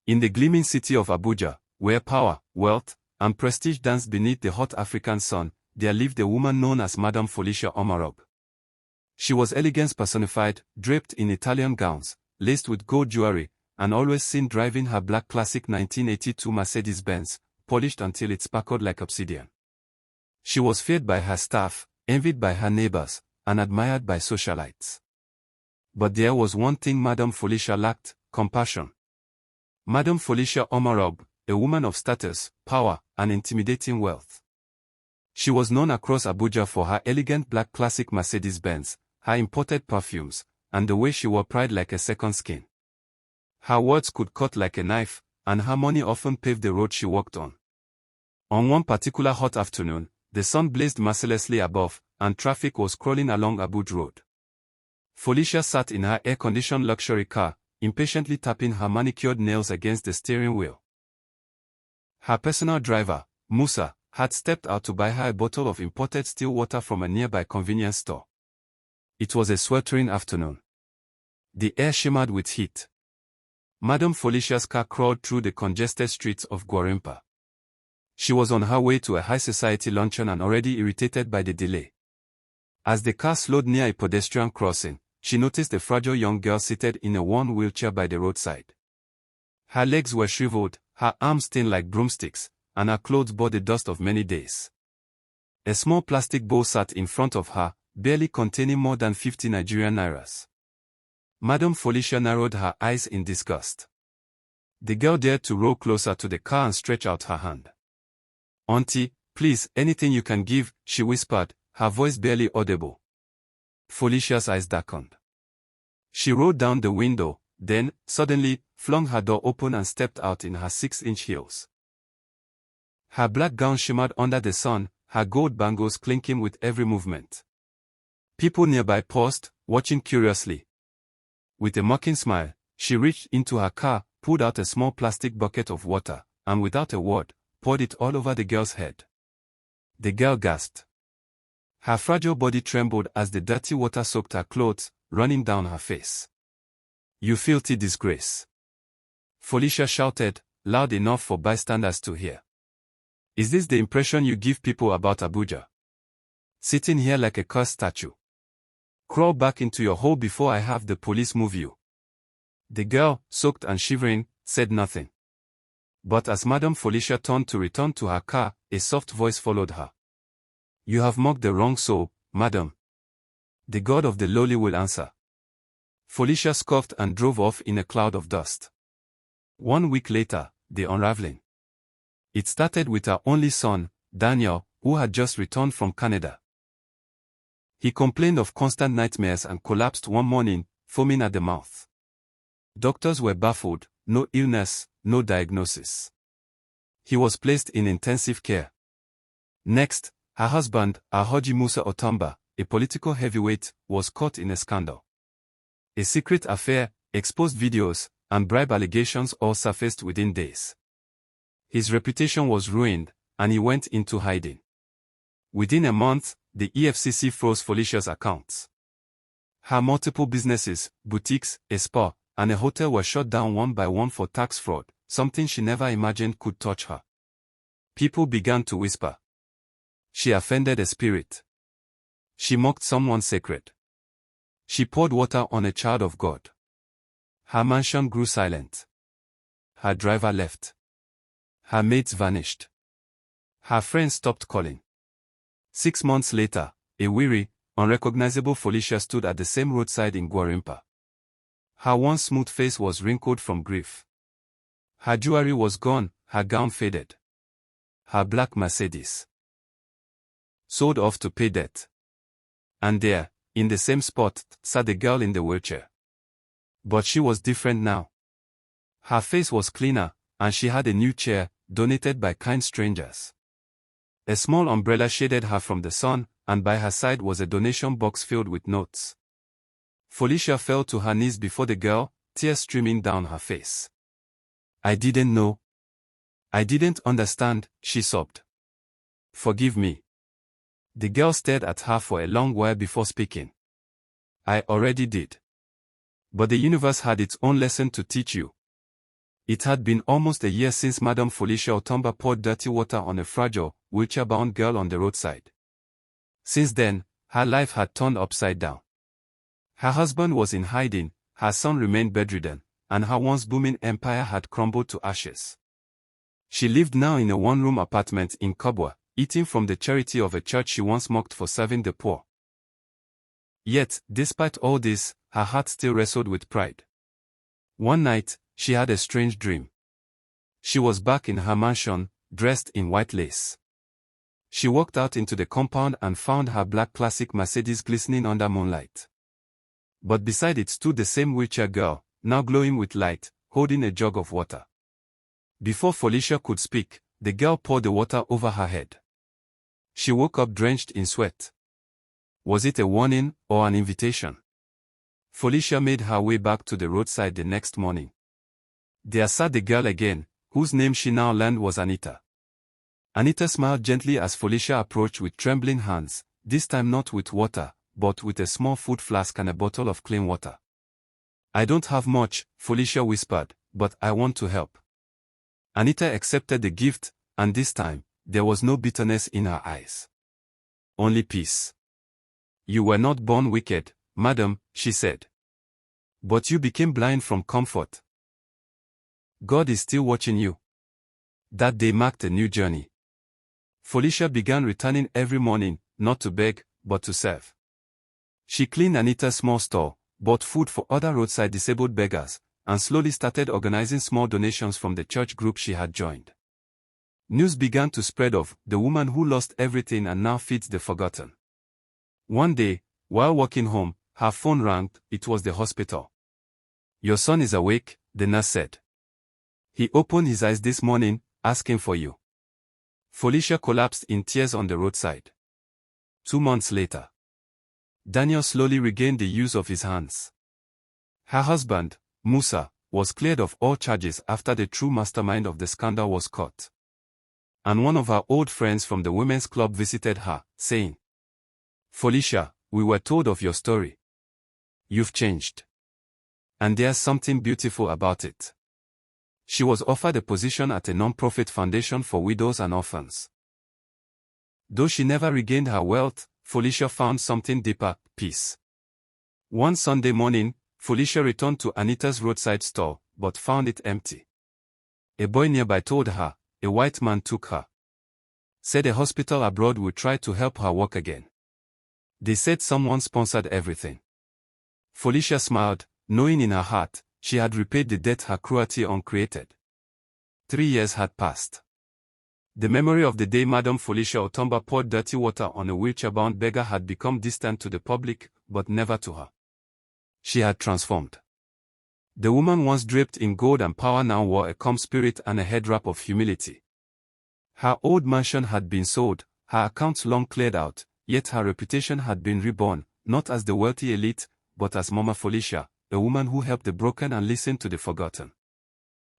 In the gleaming city of Abuja, where power, wealth, and prestige dance beneath the hot African sun, there lived a woman known as Madame Felicia Otunba. She was elegance personified, draped in Italian gowns, laced with gold jewelry, and always seen driving her black classic 1982 Mercedes-Benz, polished until it sparkled like obsidian. She was feared by her staff, envied by her neighbors, and admired by socialites. But there was one thing Madame Felicia lacked: compassion. Madame Felicia Otunba, a woman of status, power, and intimidating wealth. She was known across Abuja for her elegant black classic Mercedes-Benz, her imported perfumes, and the way she wore pride like a second skin. Her words could cut like a knife, and her money often paved the road she walked on. On one particular hot afternoon, the sun blazed mercilessly above, and traffic was crawling along Abuja Road. Felicia sat in her air-conditioned luxury car, impatiently tapping her manicured nails against the steering wheel. Her personal driver, Musa, had stepped out to buy her a bottle of imported still water from a nearby convenience store. It was a sweltering afternoon. The air shimmered with heat. Madame Felicia's car crawled through the congested streets of Gwarinpa. She was on her way to a high society luncheon and already irritated by the delay. As the car slowed near a pedestrian crossing, she noticed a fragile young girl seated in a worn wheelchair by the roadside. Her legs were shriveled, her arms thin like broomsticks, and her clothes bore the dust of many days. A small plastic bowl sat in front of her, barely containing more than 50 Nigerian nairas. Madame Felicia narrowed her eyes in disgust. The girl dared to roll closer to the car and stretch out her hand. "Auntie, please, anything you can give," she whispered, her voice barely audible. Felicia's eyes darkened. She rolled down the window, then, suddenly, flung her door open and stepped out in her 6-inch heels. Her black gown shimmered under the sun, her gold bangles clinking with every movement. People nearby paused, watching curiously. With a mocking smile, she reached into her car, pulled out a small plastic bucket of water, and without a word, poured it all over the girl's head. The girl gasped. Her fragile body trembled as the dirty water soaked her clothes, running down her face. "You filthy disgrace!" Felicia shouted, loud enough for bystanders to hear. "Is this the impression you give people about Abuja? Sitting here like a cursed statue? Crawl back into your hole before I have the police move you." The girl, soaked and shivering, said nothing. But as Madame Felicia turned to return to her car, a soft voice followed her. "You have mocked the wrong soul, madam. The God of the lowly will answer." Felicia scoffed and drove off in a cloud of dust. 1 week later, the unraveling. It started with her only son, Daniel, who had just returned from Canada. He complained of constant nightmares and collapsed one morning, foaming at the mouth. Doctors were baffled: no illness, no diagnosis. He was placed in intensive care. Next, her husband, Alhaji Musa Otunba, a political heavyweight, was caught in a scandal. A secret affair, exposed videos, and bribe allegations all surfaced within days. His reputation was ruined, and he went into hiding. Within a month, the EFCC froze Felicia's accounts. Her multiple businesses, boutiques, a spa, and a hotel were shut down one by one for tax fraud, something she never imagined could touch her. People began to whisper. She offended a spirit. She mocked someone sacred. She poured water on a child of God. Her mansion grew silent. Her driver left. Her maids vanished. Her friends stopped calling. 6 months later, a weary, unrecognizable Felicia stood at the same roadside in Gwarinpa. Her once smooth face was wrinkled from grief. Her jewelry was gone, her gown faded. Her black Mercedes sold off to pay debt. And there, in the same spot, sat the girl in the wheelchair. But she was different now. Her face was cleaner, and she had a new chair, donated by kind strangers. A small umbrella shaded her from the sun, and by her side was a donation box filled with notes. Felicia fell to her knees before the girl, tears streaming down her face. "I didn't know. I didn't understand," she sobbed. "Forgive me." The girl stared at her for a long while before speaking. "I already did. But the universe had its own lesson to teach you. It had been almost a year since Madam Felicia Otunba poured dirty water on a fragile, wheelchair-bound girl on the roadside. Since then, her life had turned upside down. Her husband was in hiding, her son remained bedridden, and her once booming empire had crumbled to ashes. She lived now in a one-room apartment in Abuja, eating from the charity of a church she once mocked for serving the poor. Yet, despite all this, her heart still wrestled with pride. One night, she had a strange dream. She was back in her mansion, dressed in white lace. She walked out into the compound and found her black classic Mercedes glistening under moonlight. But beside it stood the same wheelchair girl, now glowing with light, holding a jug of water. Before Felicia could speak, the girl poured the water over her head. She woke up drenched in sweat. Was it a warning or an invitation? Felicia made her way back to the roadside the next morning. There sat the girl again, whose name she now learned was Anita. Anita smiled gently as Felicia approached with trembling hands, this time not with water, but with a small food flask and a bottle of clean water. "I don't have much," Felicia whispered, "but I want to help." Anita accepted the gift, and this time, there was no bitterness in her eyes. Only peace. "You were not born wicked, madam," she said. "But you became blind from comfort. God is still watching you." That day marked a new journey. Felicia began returning every morning, not to beg, but to serve. She cleaned Anita's small store, bought food for other roadside disabled beggars, and slowly started organizing small donations from the church group she had joined. News began to spread of the woman who lost everything and now feeds the forgotten. One day, while walking home, her phone rang. It was the hospital. "Your son is awake," the nurse said. "He opened his eyes this morning, asking for you." Felicia collapsed in tears on the roadside. 2 months later, Daniel slowly regained the use of his hands. Her husband, Musa, was cleared of all charges after the true mastermind of the scandal was caught. And one of her old friends from the women's club visited her, saying, "Felicia, we were told of your story. You've changed. And there's something beautiful about it." She was offered a position at a non-profit foundation for widows and orphans. Though she never regained her wealth, Felicia found something deeper: peace. One Sunday morning, Felicia returned to Anita's roadside store, but found it empty. A boy nearby told her, a white man took her. Said a hospital abroad would try to help her walk again. They said someone sponsored everything. Felicia smiled, knowing in her heart, she had repaid the debt her cruelty uncreated. 3 years had passed. The memory of the day Madam Felicia Otunba poured dirty water on a wheelchair-bound beggar had become distant to the public, but never to her. She had transformed. The woman once draped in gold and power now wore a calm spirit and a head wrap of humility. Her old mansion had been sold, her accounts long cleared out, yet her reputation had been reborn, not as the wealthy elite, but as Mama Felicia, a woman who helped the broken and listened to the forgotten.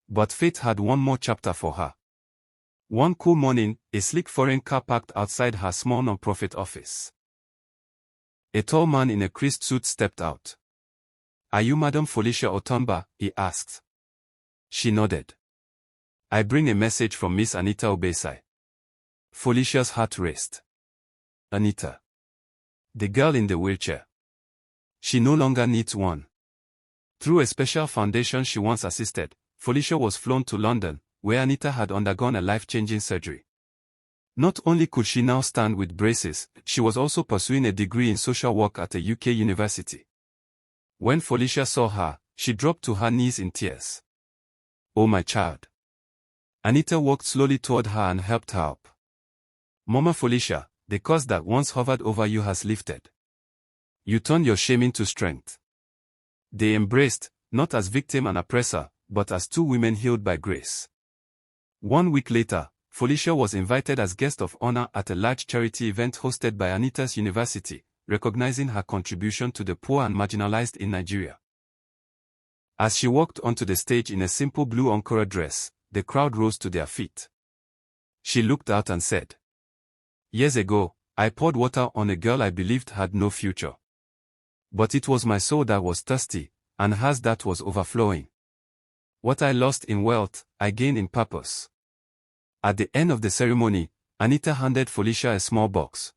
But fate had one more chapter for her. One cool morning, a sleek foreign car parked outside her small non-profit office. A tall man in a creased suit stepped out. "Are you Madam Felicia Otunba?" he asked. She nodded. "I bring a message from Miss Anita Obesai." Felicia's heart raced. Anita. The girl in the wheelchair. She no longer needs one. Through a special foundation she once assisted, Felicia was flown to London, where Anita had undergone a life-changing surgery. Not only could she now stand with braces, she was also pursuing a degree in social work at a UK university. When Felicia saw her, she dropped to her knees in tears. "Oh my child." Anita walked slowly toward her and helped her up. "Mama Felicia, the curse that once hovered over you has lifted. You turned your shame into strength." They embraced, not as victim and oppressor, but as two women healed by grace. 1 week later, Felicia was invited as guest of honor at a large charity event hosted by Anita's university, recognizing her contribution to the poor and marginalized in Nigeria. As she walked onto the stage in a simple blue Ankara dress, the crowd rose to their feet. She looked out and said, "Years ago, I poured water on a girl I believed had no future. But it was my soul that was thirsty, and hers that was overflowing. What I lost in wealth, I gained in purpose. At the end of the ceremony, Anita handed Felicia a small box.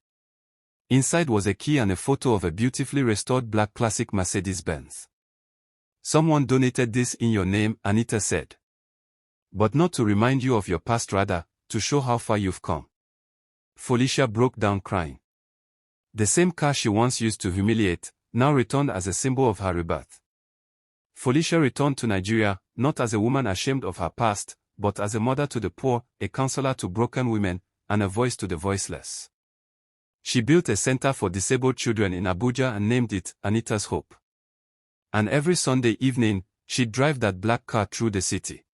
Inside was a key and a photo of a beautifully restored black classic Mercedes-Benz. Someone donated this in your name, Anita said. But not to remind you of your past, rather, to show how far you've come. Felicia broke down crying. The same car she once used to humiliate, now returned as a symbol of her rebirth. Felicia returned to Nigeria, not as a woman ashamed of her past, but as a mother to the poor, a counselor to broken women, and a voice to the voiceless. She built a center for disabled children in Abuja and named it Anita's Hope. And every Sunday evening, she'd drive that black car through the city.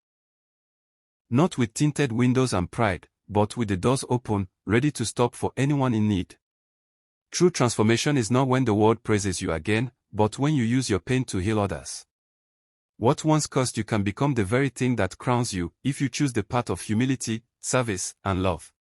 Not with tinted windows and pride, but with the doors open, ready to stop for anyone in need. True transformation is not when the world praises you again, but when you use your pain to heal others. What once cursed you can become the very thing that crowns you, if you choose the path of humility, service, and love.